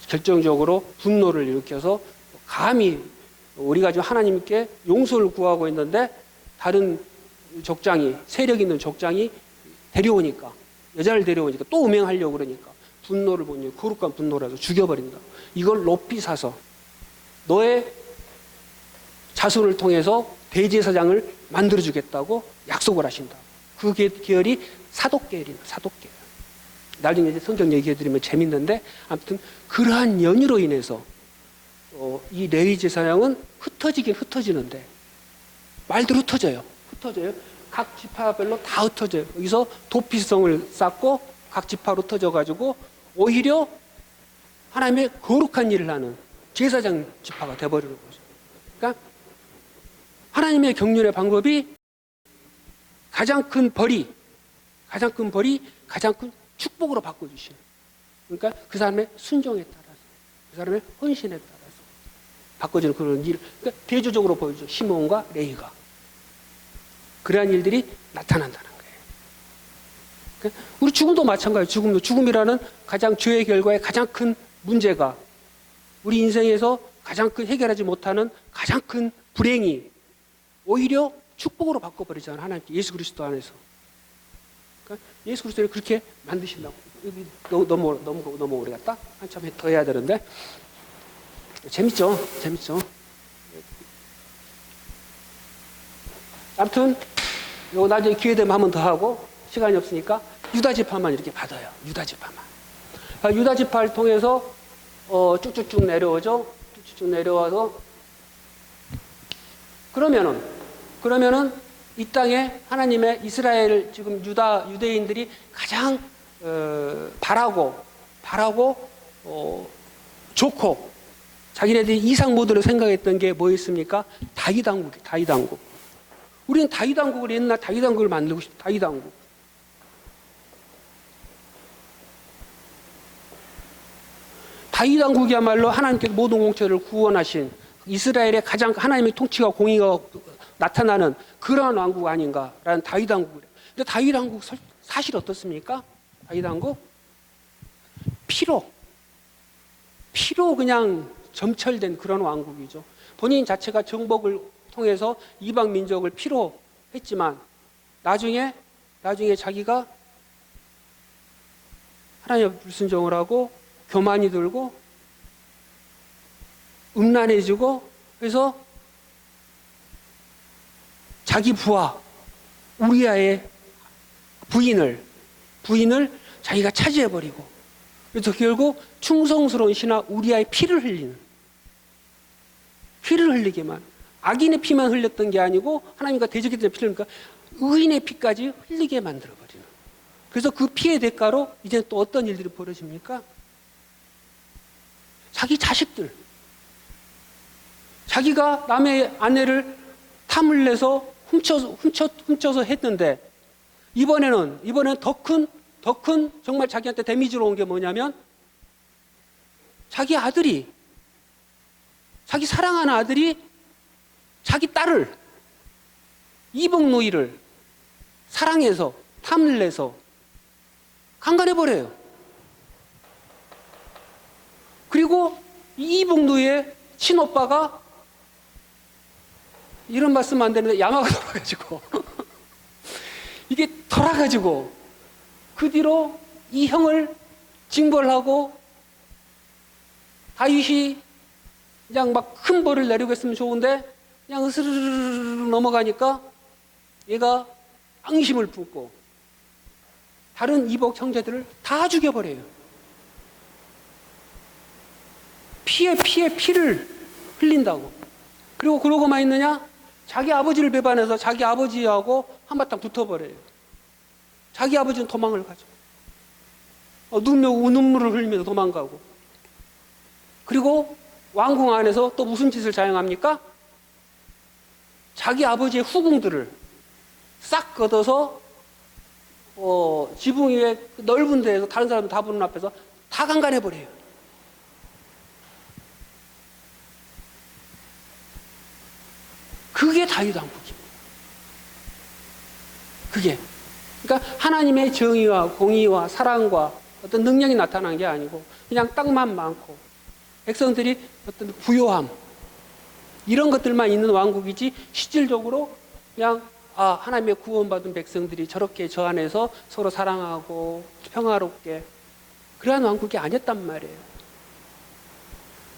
결정적으로 분노를 일으켜서 감히 우리가 지금 하나님께 용서를 구하고 있는데 다른 세력 있는 족장이 여자를 데려오니까 또 음행하려고 그러니까 분노를 보니 거룩한 분노라서 죽여버린다. 이걸 높이 사서 너의 자손을 통해서 대제사장을 만들어주겠다고 약속을 하신다. 그 계열이 사독계열이에요. 사독계열. 나중에 이제 성경 얘기해드리면 재밌는데 아무튼 그러한 연유로 인해서 이 레위 제사장은 흩어지는데 말대로 흩어져요. 각 지파별로 다 흩어져요. 여기서 도피성을 쌓고 각 지파로 흩어져가지고 오히려 하나님의 거룩한 일을 하는 제사장 지파가 돼버리는 거죠. 그러니까 하나님의 경륜의 방법이 가장 큰 벌이 가장 큰 축복으로 바꿔주시는. 그러니까 그 사람의 순종에 따라서, 그 사람의 헌신에 따라서 바꿔주는 그런 일. 그러니까 대조적으로 보여줘. 시므온과 레위가 그러한 일들이 나타난다는 거예요. 그러니까 우리 죽음도 마찬가지예요. 죽음이라는 가장 죄의 결과의 가장 큰 문제가 우리 인생에서 가장 큰 해결하지 못하는 가장 큰 불행이 오히려 축복으로 바꿔버리잖아요. 하나님께 예수 그리스도 안에서. 그러니까 예수 그리스도를 그렇게 만드신다고. 여기 너무 오래 갔다? 한참 더 해야 되는데. 재밌죠? 아무튼 요 나중에 기회 되면 한 번 더 하고 시간이 없으니까 유다 지파만 이렇게 받아요. 유다 지파를 통해서 쭉쭉쭉 내려오죠. 쭉쭉쭉 내려와서 그러면은 이 땅에 하나님의 이스라엘 지금 유대인들이 가장 바라고 좋고 자기네들이 이상 모드로 생각했던 게 뭐였습니까? 다윗왕국. 우리는 다윗왕국을 옛날 다윗왕국을 만들고 싶다. 다윗왕국. 다윗왕국이야말로 하나님께서 모든 공처를 구원하신 이스라엘의 가장 하나님의 통치가 공의가 나타나는 그러한 왕국 아닌가라는 다윗왕국. 근데 다윗왕국 사실 어떻습니까? 다윗왕국 피로 그냥 점철된 그런 왕국이죠. 본인 자체가 정복을 통해서 이방 민족을 피로 했지만 나중에 자기가 하나님 불순종을 하고 교만이 들고 음란해지고 그래서 자기 부하 우리아의 부인을 자기가 차지해버리고 그래서 결국 충성스러운 신하 우리아의 피를 흘리게만 악인의 피만 흘렸던 게 아니고 하나님과 대적했던 피를 그러니까 의인의 피까지 흘리게 만들어버리는. 그래서 그 피의 대가로 이제 또 어떤 일들이 벌어집니까? 자기 자식들, 자기가 남의 아내를 탐을 내서 훔쳐서 했는데 이번에는 더 큰 정말 자기한테 데미지로 온 게 뭐냐면 자기 사랑하는 아들이 자기 딸을 이복 노이를 사랑해서 탐을 내서 강간해버려요. 그리고 이 이복 노이의 친오빠가 이런 말씀 안 되는데 야마가 돌아가지고 이게 돌아가지고 그 뒤로 이 형을 징벌하고 다윗이 그냥 막 큰 벌을 내리고 했으면 좋은데 그냥 으스르르 넘어가니까 얘가 앙심을 품고 다른 이복 형제들을 다 죽여버려요. 피를 흘린다고. 그리고 그러고만 있느냐? 자기 아버지를 배반해서 자기 아버지하고 한바탕 붙어버려요. 자기 아버지는 도망을 가죠. 눈물을 흘리면서 도망가고. 그리고 왕궁 안에서 또 무슨 짓을 자행합니까? 자기 아버지의 후궁들을 싹 걷어서 지붕 위에 넓은 데에서 다른 사람 다 보는 앞에서 다 강간해버려요. 그게 다윗왕국입니다. 그러니까 하나님의 정의와 공의와 사랑과 어떤 능력이 나타난 게 아니고 그냥 땅만 많고 백성들이 어떤 부요함 이런 것들만 있는 왕국이지 실질적으로 그냥 하나님의 구원받은 백성들이 저렇게 저 안에서 서로 사랑하고 평화롭게 그러한 왕국이 아니었단 말이에요.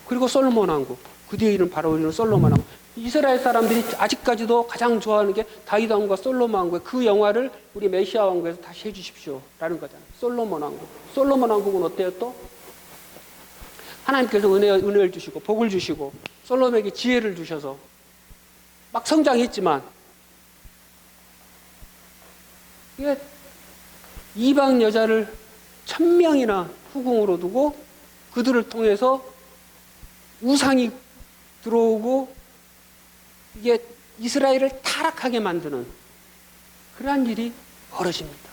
그리고 솔로몬 왕국, 그 뒤에 이른 바로 이르는 솔로몬 왕국. 이스라엘 사람들이 아직까지도 가장 좋아하는 게 다윗 왕국과 솔로몬 왕국의 그 영화를 우리 메시아 왕국에서 다시 해주십시오라는 거잖아요. 솔로몬 왕국. 솔로몬 왕국은 어때요 또? 하나님께서 은혜를 주시고 복을 주시고 솔로몬에게 지혜를 주셔서 막 성장했지만 이게 이방 여자를 1000명이나 후궁으로 두고 그들을 통해서 우상이 들어오고 이게 이스라엘을 타락하게 만드는 그러한 일이 벌어집니다.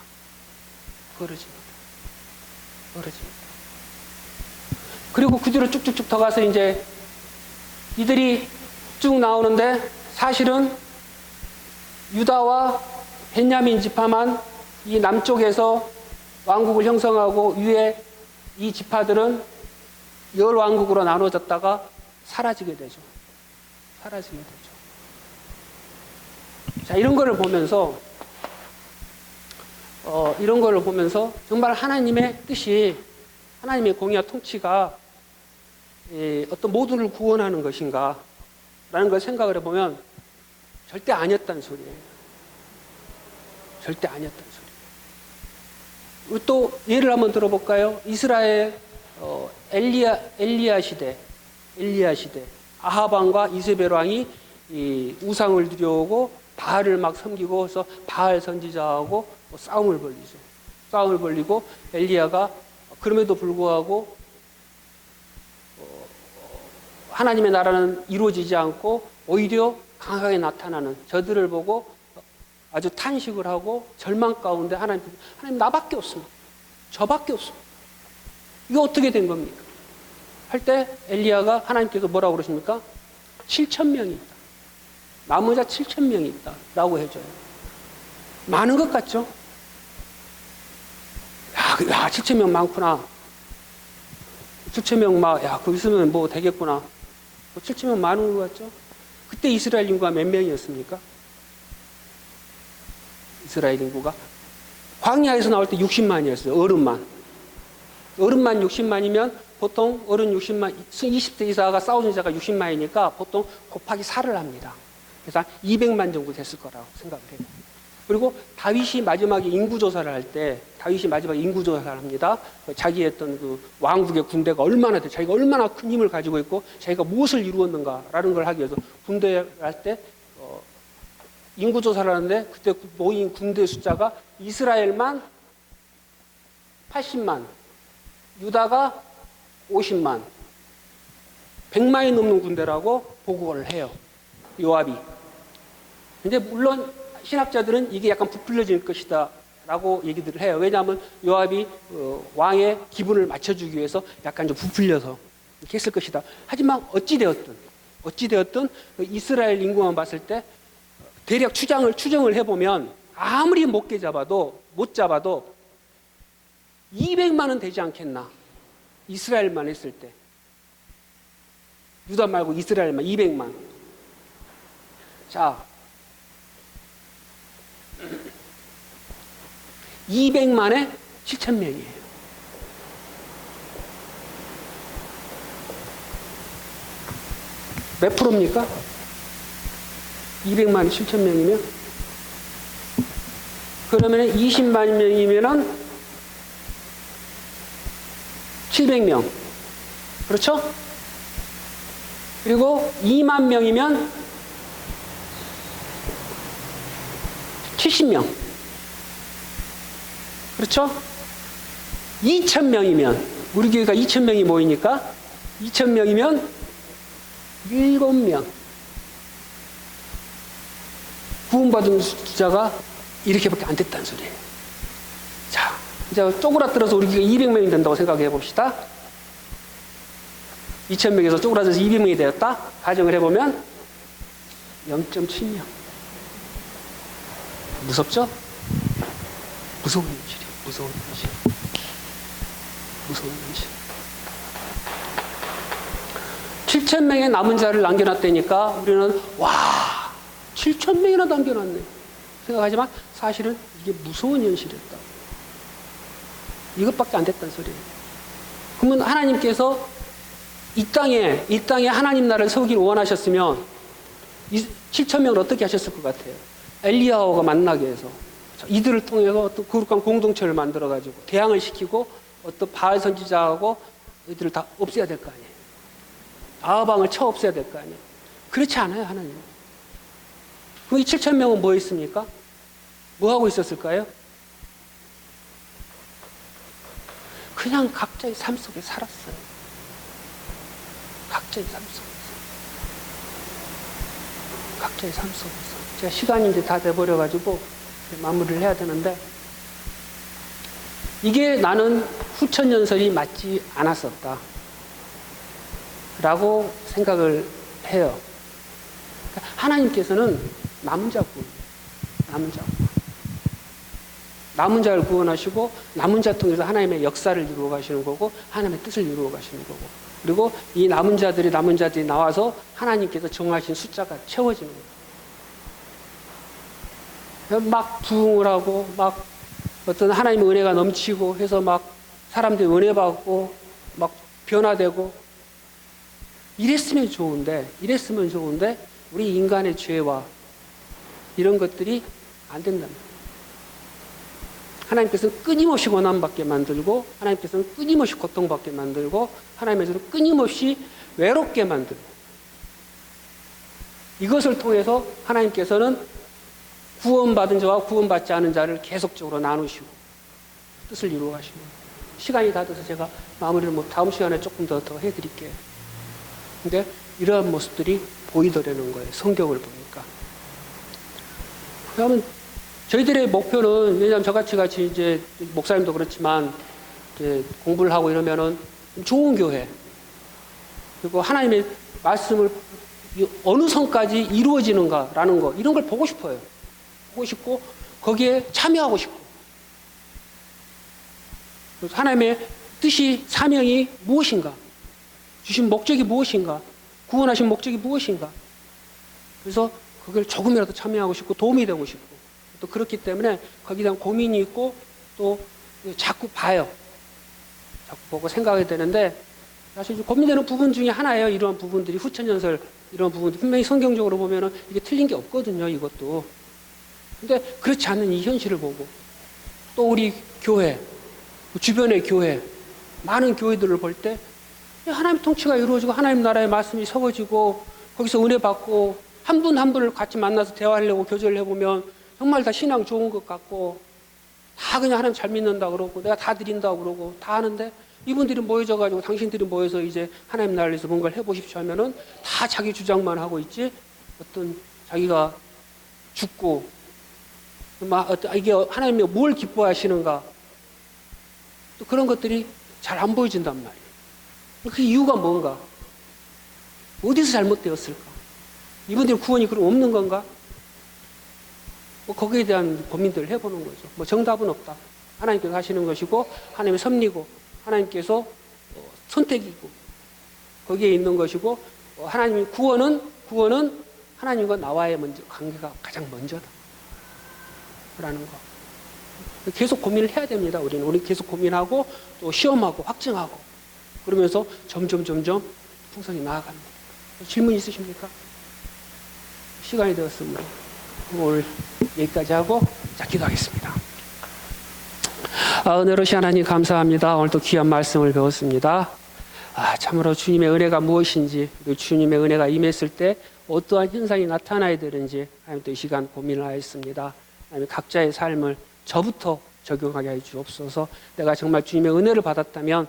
그리고 그 뒤로 쭉쭉쭉 더 가서 이제 이들이 쭉 나오는데 사실은 유다와 벤야민 지파만 이 남쪽에서 왕국을 형성하고 위에 이 지파들은 열 왕국으로 나눠졌다가 사라지게 되죠. 자, 이런 거를 보면서 정말 하나님의 뜻이 하나님의 공의와 통치가 어떤 모두를 구원하는 것인가 라는 걸 생각을 해보면 절대 아니었다는 소리예요. 우리 또 예를 한번 들어볼까요? 이스라엘 엘리야 시대 아합 왕과 이세벨 왕이 이 우상을 들여오고 바알을 막 섬기고 해서 바알 선지자하고 싸움을 벌이죠. 싸움을 벌이고 엘리야가 그럼에도 불구하고 하나님의 나라는 이루어지지 않고 오히려 강하게 나타나는 저들을 보고 아주 탄식을 하고 절망 가운데 하나님 나밖에 없습니다. 저밖에 없습니다. 이거 어떻게 된 겁니까? 할 때 엘리야가 하나님께서 뭐라고 그러십니까? 7,000명이 있다. 남은 자 7,000명이 있다. 라고 해줘요. 많은 것 같죠? 야, 7,000명 많구나. 7,000명 야, 거기 있으면 뭐 되겠구나. 7,000명 많은 것 같죠? 그때 이스라엘 인구가 몇 명이었습니까? 이스라엘 인구가 광야에서 나올 때 60만이었어요. 어른만 60만이면 보통 어른 60만 20대 이상가 싸우는 자가 60만이니까 보통 곱하기 4를 합니다. 그래서 200만 정도 됐을 거라고 생각을 해요. 그리고 다윗이 마지막에 인구조사를 할 때 인구조사를 합니다. 자기의 어떤 그 왕국의 군대가 얼마나 돼, 자기가 얼마나 큰 힘을 가지고 있고 자기가 무엇을 이루었는가라는 걸 하기 위해서 군대를 할 때 인구조사를 하는데 그때 모인 군대 숫자가 이스라엘만 80만, 유다가 50만, 100만이 넘는 군대라고 보고를 해요. 요압이. 근데 물론 신학자들은 이게 약간 부풀려질 것이다 라고 얘기들을 해요. 왜냐하면 요압이 왕의 기분을 맞춰주기 위해서 약간 좀 부풀려서 이렇게 했을 것이다. 하지만 어찌되었든 이스라엘 인구만 봤을 때 대략 추정을 해보면 아무리 못 잡아도 200만은 되지 않겠나. 이스라엘만 했을 때. 유다 말고 이스라엘만 200만. 자, 200만에 7,000명이에요. 몇 프로입니까? 200만에 7,000명이면? 그러면 20만 명이면 700명. 그렇죠? 그리고 2만 명이면 70명. 그렇죠? 2,000명이면, 우리 교회가 2,000명이 모이니까 2,000명이면 7명. 구원받은 숫자가 이렇게밖에 안 됐다는 소리예요. 자, 이제 쪼그라들어서 우리 교회가 200명이 된다고 생각해 봅시다. 2,000명에서 쪼그라들어서 200명이 되었다. 가정을 해보면 0.7명. 무섭죠? 무서운 현실이에요. 무서운 현실. 7,000명의 남은 자를 남겨놨다니까 우리는 7,000명이나 남겨놨네 생각하지만 사실은 이게 무서운 현실이었다. 이것밖에 안 됐다는 소리예요. 그러면 하나님께서 이 땅에 하나님 나라를 세우기를 원하셨으면 7,000명을 어떻게 하셨을 것 같아요? 엘리야호가 만나게 해서 이들을 통해서 어떤 거룩한 공동체를 만들어가지고 대항을 시키고 어떤 바알 선지자하고 이들을 다 없애야 될 거 아니에요. 아하방을 쳐 없애야 될 거 아니에요. 그렇지 않아요, 하나님. 그럼 이 7,000명은 뭐 했습니까? 뭐 하고 있었을까요? 그냥 각자의 삶 속에 살았어요. 각자의 삶 속에서. 제가 시간이 이제 다 돼버려가지고 마무리를 해야 되는데, 이게 나는 후천연설이 맞지 않았었다 라고 생각을 해요. 그러니까 하나님께서는 남은 자를 구원하시고 남은 자 통해서 하나님의 역사를 이루어 가시는 거고 하나님의 뜻을 이루어 가시는 거고, 그리고 이 남은 자들이 나와서 하나님께서 정하신 숫자가 채워지는 거예요. 막 부흥을 하고 막 어떤 하나님의 은혜가 넘치고 해서 막 사람들이 은혜 받고 막 변화되고 이랬으면 좋은데 우리 인간의 죄와 이런 것들이 안 된답니다. 하나님께서는 끊임없이 고난받게 만들고 하나님께서는 끊임없이 고통받게 만들고 하나님께서는 끊임없이 외롭게 만들고, 이것을 통해서 하나님께서는 구원받은 자와 구원받지 않은 자를 계속적으로 나누시고 뜻을 이루어 가시는 거예요. 시간이 다 돼서 제가 마무리를 다음 시간에 조금 더 해드릴게요. 근데 이러한 모습들이 보이더라는 거예요. 성경을 보니까. 그러면 저희들의 목표는, 왜냐하면 저같이 이제 목사님도 그렇지만 이제 공부를 하고 이러면은 좋은 교회, 그리고 하나님의 말씀을 어느 선까지 이루어지는가라는 거, 이런 걸 보고 싶어요. 보고 싶고 거기에 참여하고 싶고, 하나님의 뜻이, 사명이 무엇인가, 주신 목적이 무엇인가, 구원하신 목적이 무엇인가, 그래서 그걸 조금이라도 참여하고 싶고 도움이 되고 싶고, 또 그렇기 때문에 거기에 대한 고민이 있고, 또 자꾸 봐요. 자꾸 보고 생각이 되는데, 사실 고민되는 부분 중에 하나예요. 이러한 부분들이, 후천연설 이런 부분들 분명히 성경적으로 보면은 이게 틀린 게 없거든요, 이것도. 근데 그렇지 않은 이 현실을 보고, 또 우리 교회, 주변의 교회, 많은 교회들을 볼 때 하나님 통치가 이루어지고 하나님 나라의 말씀이 서거지고 거기서 은혜 받고 한 분 한 분을 같이 만나서 대화하려고 교제를 해보면 정말 다 신앙 좋은 것 같고, 다 그냥 하나님 잘 믿는다 그러고 내가 다 드린다 그러고 다 하는데, 이분들이 모여져가지고 당신들이 모여서 이제 하나님 나라를 위해서 뭔가를 해보십시오 하면은 다 자기 주장만 하고 있지, 어떤 자기가 죽고 이게 하나님이 뭘 기뻐하시는가, 또 그런 것들이 잘 안 보여진단 말이에요. 그 이유가 뭔가? 어디서 잘못되었을까? 이분들의 구원이 그럼 없는 건가? 거기에 대한 고민들을 해보는 거죠. 정답은 없다. 하나님께서 하시는 것이고, 하나님의 섭리고, 하나님께서 선택이고, 거기에 있는 것이고, 하나님의 구원은 하나님과 나와의 관계가 가장 먼저다. 라는 거. 계속 고민을 해야 됩니다. 우리 계속 고민하고, 또 시험하고, 확증하고, 그러면서 점점 풍성히 나아갑니다. 질문 있으십니까? 시간이 되었습니다. 오늘 여기까지 하고, 자, 기도하겠습니다. 은혜로우신 하나님 감사합니다. 오늘 또 귀한 말씀을 배웠습니다. 참으로 주님의 은혜가 무엇인지, 그리고 주님의 은혜가 임했을 때 어떠한 현상이 나타나야 되는지, 하나님 또 이 시간 고민을 하였습니다. 하나님 각자의 삶을 저부터 적용하게 해 주옵소서. 내가 정말 주님의 은혜를 받았다면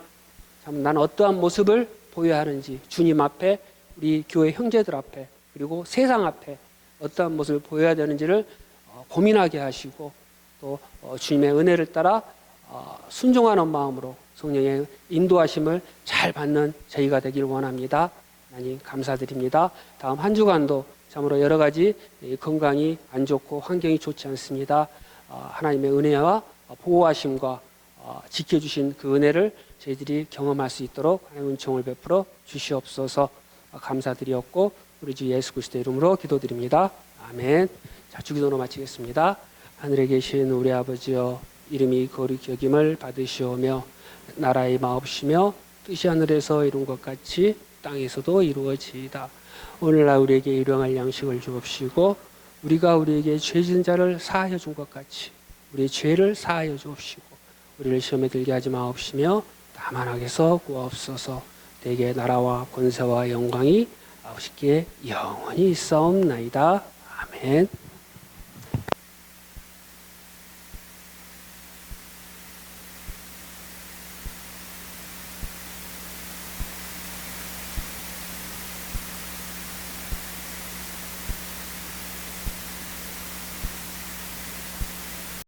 참 나는 어떠한 모습을 보여야 하는지, 주님 앞에, 우리 교회 형제들 앞에, 그리고 세상 앞에 어떠한 모습을 보여야 되는지를 고민하게 하시고, 또 주님의 은혜를 따라 순종하는 마음으로 성령의 인도하심을 잘 받는 저희가 되길 원합니다. 하나님 감사드립니다. 다음 한 주간도 참으로 여러 가지 건강이 안 좋고 환경이 좋지 않습니다. 하나님의 은혜와 보호하심과 지켜주신 그 은혜를 저희들이 경험할 수 있도록 하나님 은총을 베풀어 주시옵소서. 감사드리었고 우리 주 예수 그리스도의 이름으로 기도드립니다. 아멘. 자, 주기도로 마치겠습니다. 하늘에 계신 우리 아버지여, 이름이 거룩히 여김을 받으시오며 나라의 마옵시며 뜻이 하늘에서 이룬 것 같이 땅에서도 이루어지이다. 오늘날 우리에게 일용할 양식을 주옵시고, 우리가 우리에게 죄진 자를 사하여 준 것 같이 우리의 죄를 사하여 주옵시고, 우리를 시험에 들게 하지 마옵시며 다만 악에서 구하옵소서. 대개 나라와 권세와 영광이 아버지께 영원히 있사옵나이다. 아멘.